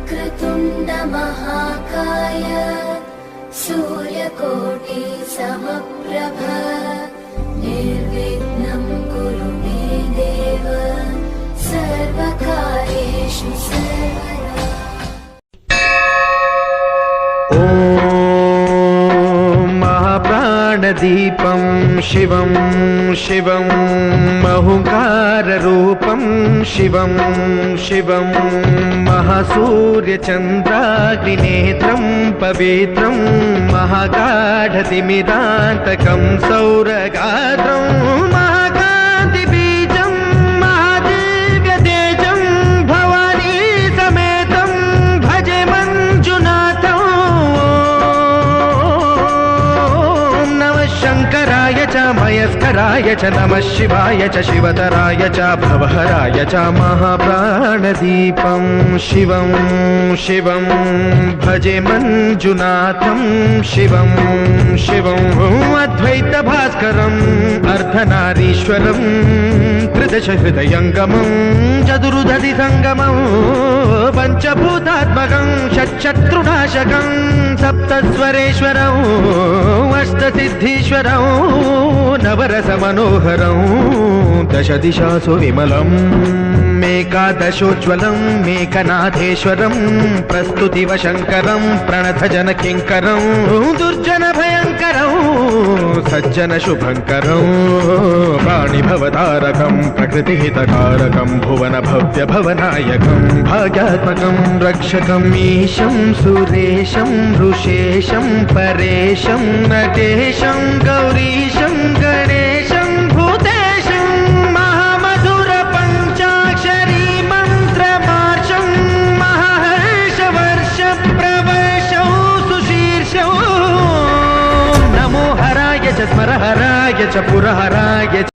वक्रतुण्ड महाकाय सूर्यकोटि समप्रभ निर्विघ्नं कुरु मे देव सर्वकार्येषु सर्वदा। महाप्राणदीपं शिवं शिवं महुकाररूपं शिवं शिवं महासूर्यचन्द्राग्निनेत्रं पवित्रं महागाढतिमिरान्तकं सौरगात्रं महाकान्तिबीजं महादिव्यतेजं भवानी समेतं भजे मञ्जुनाथं। शङ्कराय च मयस्कराय च नमः शिवाय च शिवतराय च भवहराय च महाप्राणदीपं शिवं शिवं भजे मञ्जुनाथं शिवं शिवं अद्वैतभास्करम् अर्धनारीश्वरं त्रिदशहृदयङ्गमं चतुर्दधिसङ्गमं पञ्चभूतात्मकं षट्शत्रुनाशकं सप्तस्वरेश्वरं अष्टसिद्धीश्वरं नवरसमनोहरं दशदिशासु विमलं मेकादशोज्ज्वलं मेकनाथेश्वरं प्रस्तुतिवशङ्करं प्रणतजनकिङ्करं दुर्जनभयङ्करं सज्जनशुभङ्करं प्राणिभवतारकं प्रकृतिहितकारकं भुवनभव्यभवनायकं भाग्यात्मकं रक्षकम् ईशं सुरेशं ऋषेशं परेशं नटेशं गौरीशं गणेशं भूतेशं महामधुरपञ्चाक्षरी मन्त्रमार्षं महाहर्षवर्षप्रवर्षं सुशीर्षं नमो हराय च स्मरहराय च पुरहराय च